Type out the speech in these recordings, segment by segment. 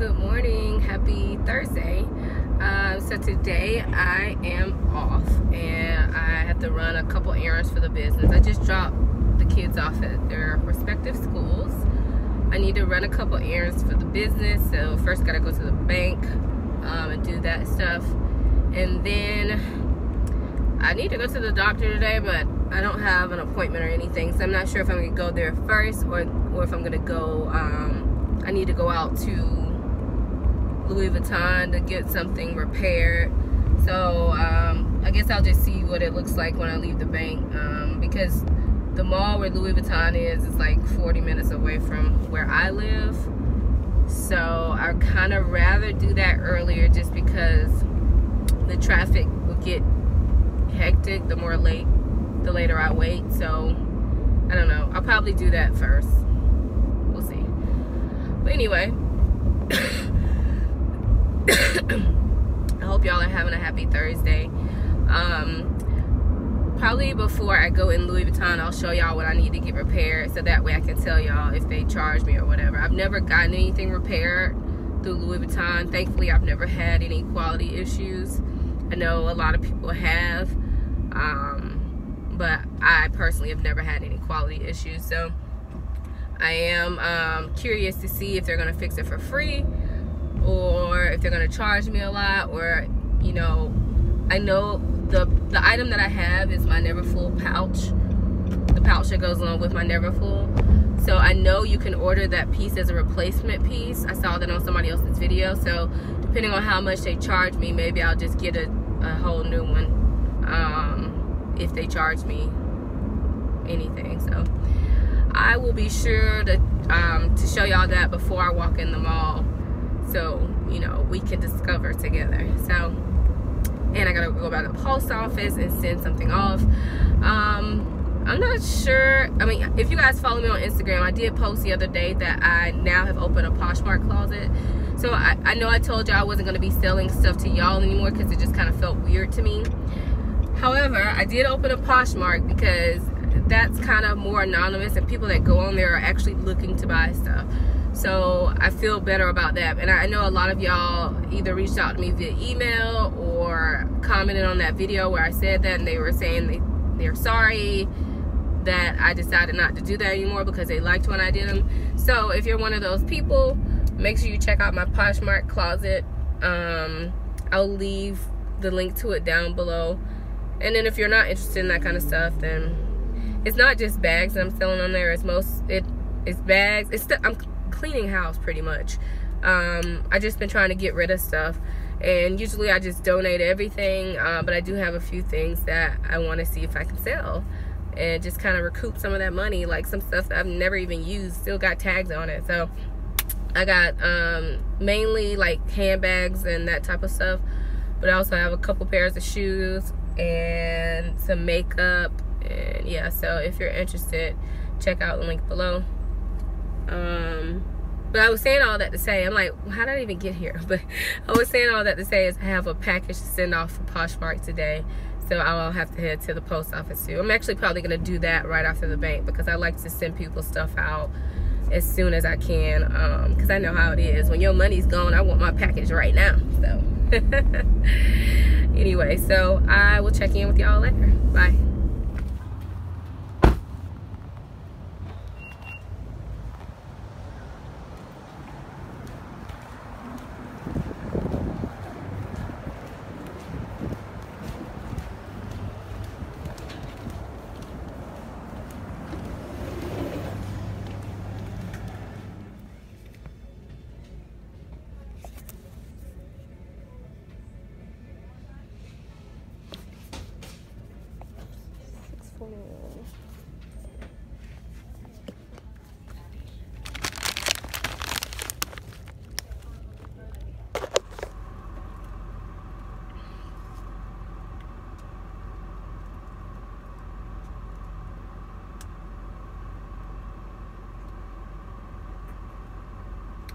Good morning, happy Thursday. So today I am off and I have to run a couple errands for the business. I just dropped the kids off at their respective schools. I need to run a couple errands for the business, so first gotta go to the bank and do that stuff, and then I need to go to the doctor today, but I don't have an appointment or anything, so I'm not sure if I'm gonna go there first or if I'm gonna go I need to go out to Louis Vuitton to get something repaired. So I guess I'll just see what it looks like when I leave the bank, because the mall where Louis Vuitton is like 40 minutes away from where I live. So I'd kind of rather do that earlier, just because the traffic will get hectic the later I wait. So I don't know, I'll probably do that first. We'll see. But anyway, I hope y'all are having a happy Thursday. Probably before I go in Louis Vuitton, I'll show y'all what I need to get repaired, so that way I can tell y'all if they charge me or whatever. I've never gotten anything repaired through Louis Vuitton. Thankfully, I've never had any quality issues. I know a lot of people have, but I personally have never had any quality issues. So I am curious to see if they're gonna fix it for free, or if they're gonna charge me a lot, or, you know, I know the item that I have is my Never Full pouch, the pouch that goes along with my Never Full. So I know you can order that piece as a replacement piece. I saw that on somebody else's video. So depending on how much they charge me, maybe I'll just get a whole new one, if they charge me anything. So I will be sure to show y'all that before I walk in the mall, so you know we can discover together. So, and I gotta go by the post office and send something off. I'm not sure. I mean, if you guys follow me on Instagram, I did post the other day that I now have opened a Poshmark closet. So I know I told y'all I wasn't gonna be selling stuff to y'all anymore because it just kind of felt weird to me. However, I did open a Poshmark because that's kind of more anonymous, and people that go on there are actually looking to buy stuff. So I feel better about that. And I know a lot of y'all either reached out to me via email or commented on that video where I said that, and they were saying they're sorry that I decided not to do that anymore because they liked when I did them. So if you're one of those people, make sure you check out my Poshmark closet. I'll leave the link to it down below. And then if you're not interested in that kind of stuff, then it's not just bags that I'm selling on there. It's bags. I'm cleaning house pretty much. I just been trying to get rid of stuff, and usually I just donate everything, but I do have a few things that I want to see if I can sell and just kind of recoup some of that money, like some stuff that I've never even used, still got tags on it. So I got mainly like handbags and that type of stuff, but I also have a couple pairs of shoes and some makeup. And yeah, so if you're interested, check out the link below. But I was saying all that to say, I'm like, how did I even get here? But I was saying all that to say is I have a package to send off for Poshmark today, so I'll have to head to the post office too. I'm actually probably gonna do that right after the bank, because I like to send people stuff out as soon as I can, because I know how it is. When your money's gone, I want my package right now. So anyway, so I will check in with y'all later. Bye.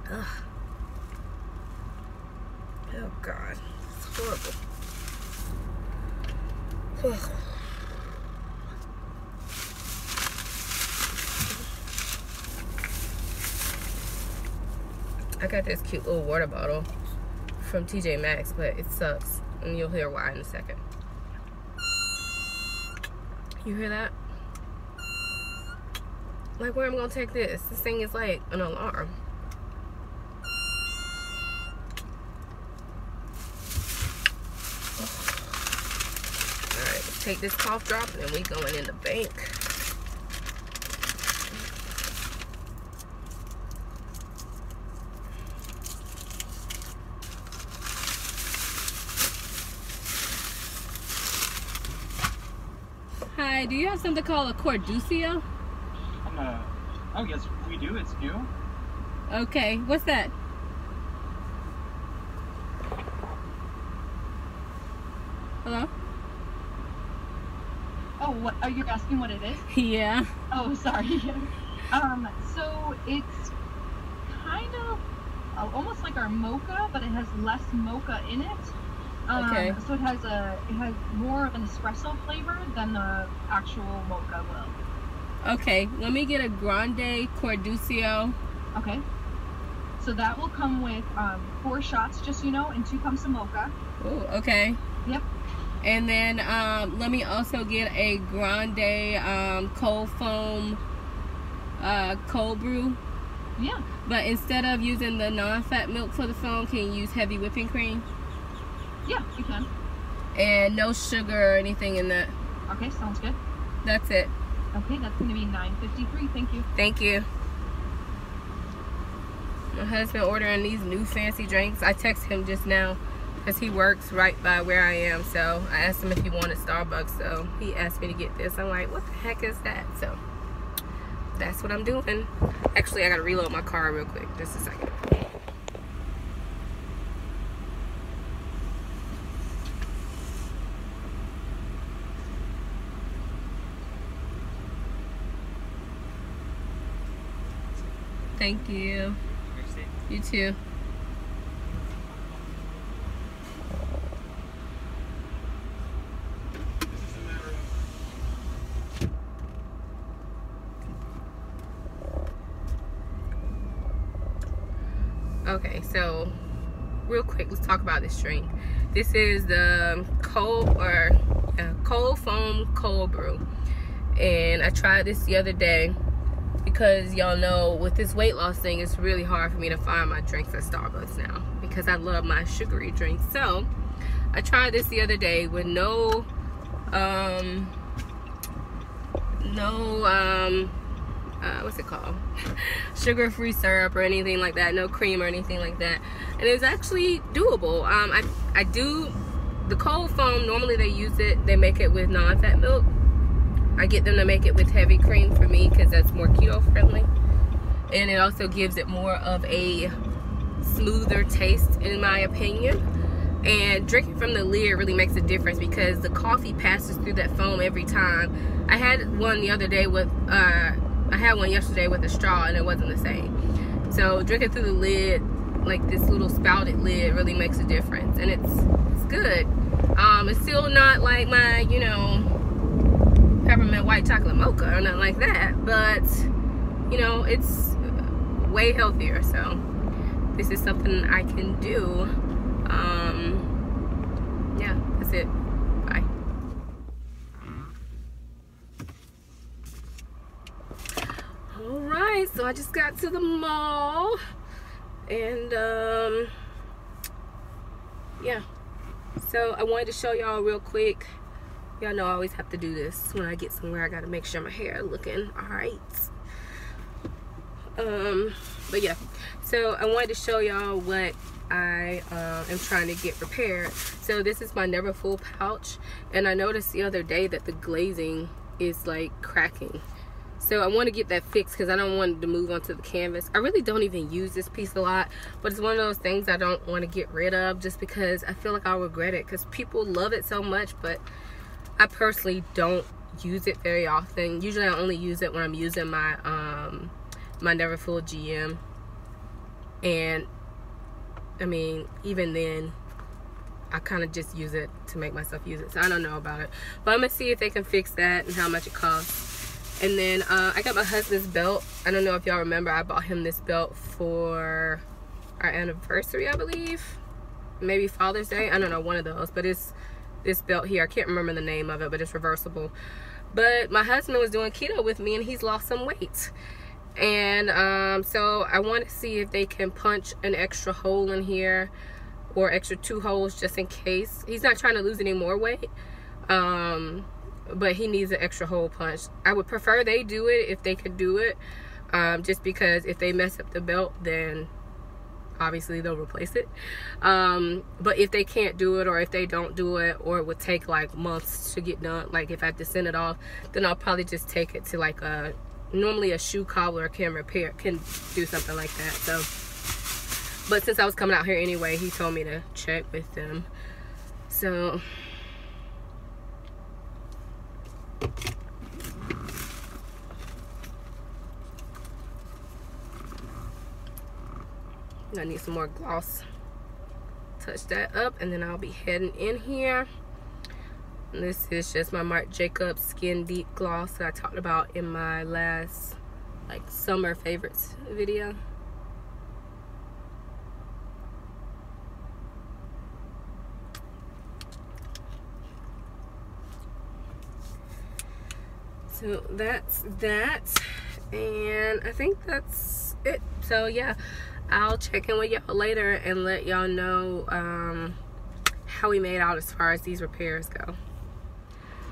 Ugh. Oh God, it's horrible. Ugh. I got this cute little water bottle from TJ Maxx, but it sucks. And you'll hear why in a second. You hear that? Like, where am I gonna take this? This thing is like an alarm. Alright, let's take this cough drop and then we going in the bank. Hi, do you have something called a Corducio? Oh yes, we do. It's new. Okay, what's that? Hello? Oh, what are you asking what it is? Yeah. Oh, sorry. So it's kind of almost like our mocha, but it has less mocha in it. Okay. So it has more of an espresso flavor than the actual mocha will. Okay, let me get a Grande Corducio. Okay. So that will come with 4 shots, just so you know, and 2 pumps of mocha. Oh, okay. Yep. And then let me also get a Grande cold foam cold brew. Yeah. But instead of using the non-fat milk for the foam, can you use heavy whipping cream? Yeah, you can. And no sugar or anything in that. Okay, sounds good. That's it. Okay, that's going to be $9.53. Thank you. Thank you. My husband ordering these new fancy drinks. I texted him just now because he works right by where I am. So I asked him if he wanted Starbucks. So he asked me to get this. I'm like, what the heck is that? So that's what I'm doing. Actually, I got to reload my car real quick. Just a second. Thank you. You too. Okay, so real quick, let's talk about this drink. This is the cold foam cold brew, and I tried this the other day. Because y'all know with this weight loss thing, it's really hard for me to find my drinks at Starbucks now because I love my sugary drinks. So I tried this the other day with no what's it called, sugar-free syrup or anything like that, no cream or anything like that, and it's actually doable. I do the cold foam. Normally they make it with non-fat milk. I get them to make it with heavy cream for me because that's more keto friendly, and it also gives it more of a smoother taste in my opinion. And drinking from the lid really makes a difference because the coffee passes through that foam every time. I had one the other day with I had one yesterday with a straw and it wasn't the same. So drinking through the lid, like this little spouted lid, really makes a difference, and it's good. It's still not like my, you know, peppermint white chocolate mocha or nothing like that, but you know, it's way healthier. So this is something I can do. Yeah, that's it. Bye. All right, so I just got to the mall, and yeah, so I wanted to show y'all real quick. Y'all know I always have to do this when I get somewhere. I gotta make sure my hair looking all right. But yeah, so I wanted to show y'all what I am trying to get repaired. So this is my Never Full pouch, and I noticed the other day that the glazing is like cracking. So I want to get that fixed because I don't want it to move onto the canvas. I really don't even use this piece a lot, but it's one of those things I don't want to get rid of just because I feel like I'll regret it, because people love it so much, but I personally don't use it very often. Usually I only use it when I'm using my my Never Full GM, and I mean, even then I kind of just use it to make myself use it. So I don't know about it, but I'm gonna see if they can fix that and how much it costs. And then I got my husband's belt. I don't know if y'all remember, I bought him this belt for our anniversary, I believe. Maybe Father's Day, I don't know, one of those. But it's this belt here, I can't remember the name of it, but it's reversible. But my husband was doing keto with me and he's lost some weight, and so I want to see if they can punch an extra hole in here, or extra 2 holes, just in case. He's not trying to lose any more weight, but he needs an extra hole punch. I would prefer they do it if they could do it, just because if they mess up the belt, then obviously they'll replace it. But if they can't do it, or if they don't do it, or it would take like months to get done, like if I have to send it off, then I'll probably just take it to like normally a shoe cobbler can do something like that. So, but since I was coming out here anyway, he told me to check with them. So I need some more gloss. Touch that up, and then I'll be heading in here. And this is just my Marc Jacobs Skin Deep Gloss that I talked about in my last like summer favorites video. So that's that, and I think that's it. So yeah, I'll check in with y'all later and let y'all know how we made out as far as these repairs go.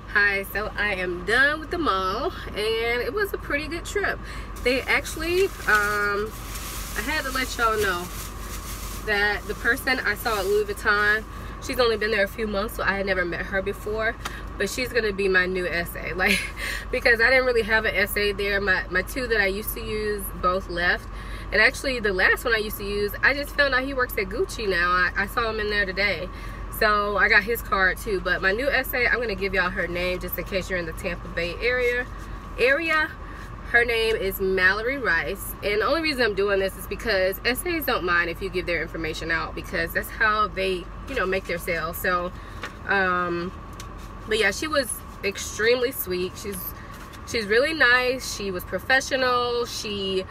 Hi, so I am done with the mall, and it was a pretty good trip. They actually, I had to let y'all know that the person I saw at Louis Vuitton, she's only been there a few months, so I had never met her before, but she's gonna be my new SA, like, because I didn't really have an SA there. My 2 that I used to use both left, and actually the last one I used to use, I just found out he works at Gucci now. I saw him in there today, so I got his card too. But my new SA, I'm gonna give y'all her name just in case you're in the Tampa Bay area. Her name is Mallory Rice, and the only reason I'm doing this is because SAs don't mind if you give their information out, because that's how they, you know, make their sales. So but yeah, she was extremely sweet. She's really nice. She was professional. She,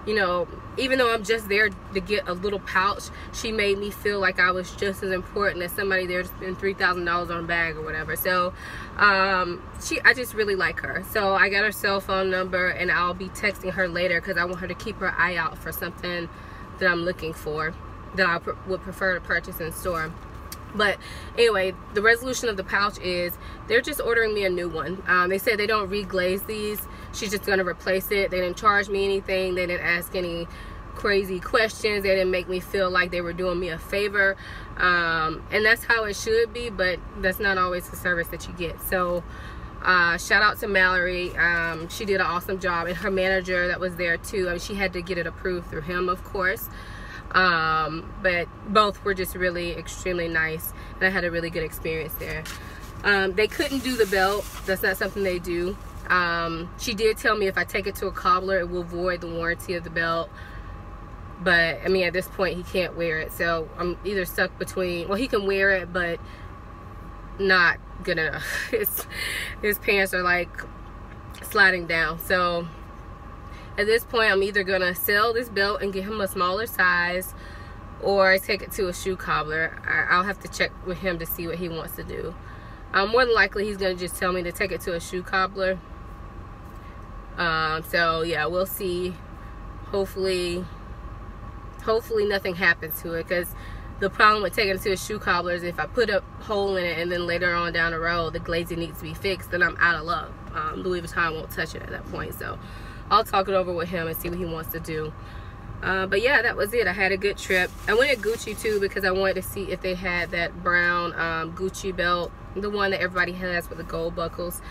you know, even though I'm just there to get a little pouch, she made me feel like I was just as important as somebody there to spend $3,000 on a bag or whatever. So I just really like her. So I got her cell phone number, and I'll be texting her later because I want her to keep her eye out for something that I'm looking for that I would prefer to purchase in store. But anyway, the resolution of the pouch is they're just ordering me a new one. They said they don't reglaze these. She's just going to replace it. They didn't charge me anything. They didn't ask any crazy questions. They didn't make me feel like they were doing me a favor. And that's how it should be, but that's not always the service that you get. So shout out to Mallory. She did an awesome job. And her manager that was there too. I mean, she had to get it approved through him, of course. But both were just really extremely nice, and I had a really good experience there. They couldn't do the belt. That's not something they do. She did tell me if I take it to a cobbler, it will void the warranty of the belt. But I mean, at this point he can't wear it, so I'm either stuck between, well, he can wear it but not good enough. His pants are like sliding down. So at this point, I'm either gonna sell this belt and get him a smaller size, or take it to a shoe cobbler. I'll have to check with him to see what he wants to do. More than likely, he's gonna just tell me to take it to a shoe cobbler. So yeah, we'll see. Hopefully nothing happens to it, because the problem with taking it to a shoe cobbler is if I put a hole in it and then later on down the road the glazing needs to be fixed, then I'm out of luck. Louis Vuitton won't touch it at that point. So I'll talk it over with him and see what he wants to do. But yeah, that was it. I had a good trip. I went at Gucci too because I wanted to see if they had that brown Gucci belt, the one that everybody has with the gold buckles.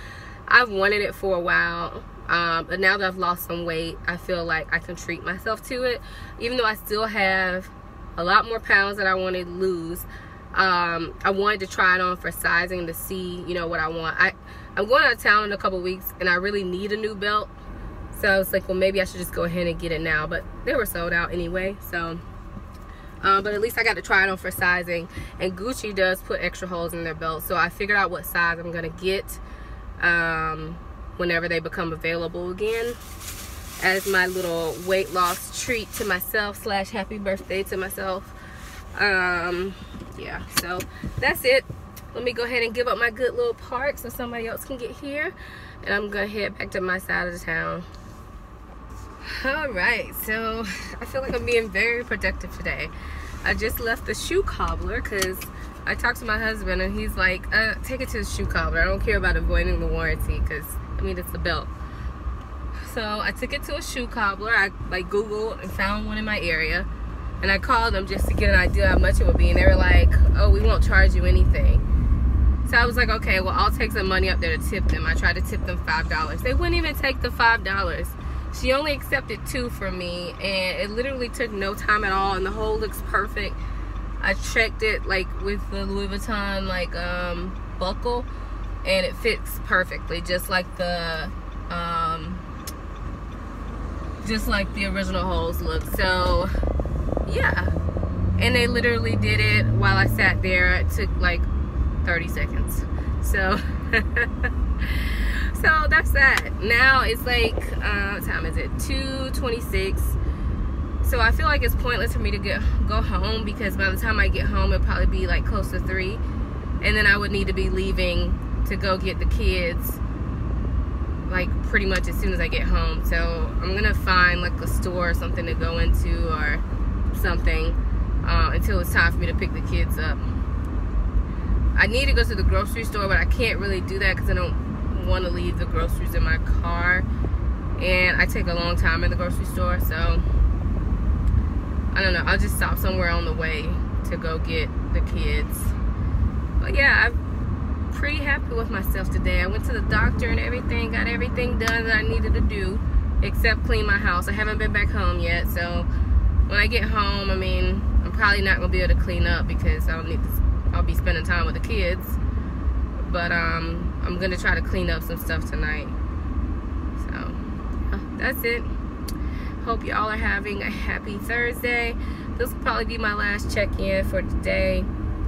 I've wanted it for a while, but now that I've lost some weight, I feel like I can treat myself to it. Even though I still have a lot more pounds that I want to lose, I wanted to try it on for sizing to see, you know, what I want. I'm going out of town in a couple weeks, and I really need a new belt. So I was like, well, maybe I should just go ahead and get it now. But they were sold out anyway. So, but at least I got to try it on for sizing. And Gucci does put extra holes in their belt. So I figured out what size I'm going to get whenever they become available again. as my little weight loss treat to myself / happy birthday to myself. Yeah, so that's it. Let me go ahead and give up my good little park so somebody else can get here, and I'm gonna head back to my side of the town. All right, so I feel like I'm being very productive today. I just left the shoe cobbler because I talked to my husband and he's like, take it to the shoe cobbler. I don't care about avoiding the warranty because, I mean, it's the belt. So I took it to a shoe cobbler. I like Googled and found one in my area, and I called them just to get an idea how much it would be, and they were like, oh, we won't charge you anything. So I was like, okay, well, I'll take some money up there to tip them. I tried to tip them $5. They wouldn't even take the $5. She only accepted $2 from me, and it literally took no time at all, and the hole looks perfect. I checked it like with the Louis Vuitton like buckle, and it fits perfectly, just like the original holes look. So yeah, and they literally did it while I sat there. It took like 30 seconds. So so that's that. Now it's like what time is it? 2:26. So I feel like it's pointless for me to go home, because by the time I get home it'll probably be like close to 3, and then I would need to be leaving to go get the kids like pretty much as soon as I get home. So I'm gonna find like a store or something to go into or something until it's time for me to pick the kids up. I need to go to the grocery store, but I can't really do that because I don't want to leave the groceries in my car, and I take a long time in the grocery store. So I don't know, I'll just stop somewhere on the way to go get the kids. But yeah, I'm pretty happy with myself today. I went to the doctor and everything, got everything done that I needed to do except clean my house. I haven't been back home yet, so when I get home, I mean, I'm probably not gonna be able to clean up because I'll be spending time with the kids. But I'm gonna try to clean up some stuff tonight. So that's it. Hope y'all are having a happy Thursday. This will probably be my last check-in for today,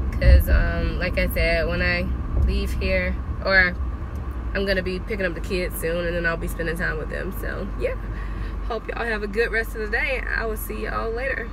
because like I said, when I leave here, or I'm gonna be picking up the kids soon, and then I'll be spending time with them. So yeah, hope y'all have a good rest of the day. I will see y'all later.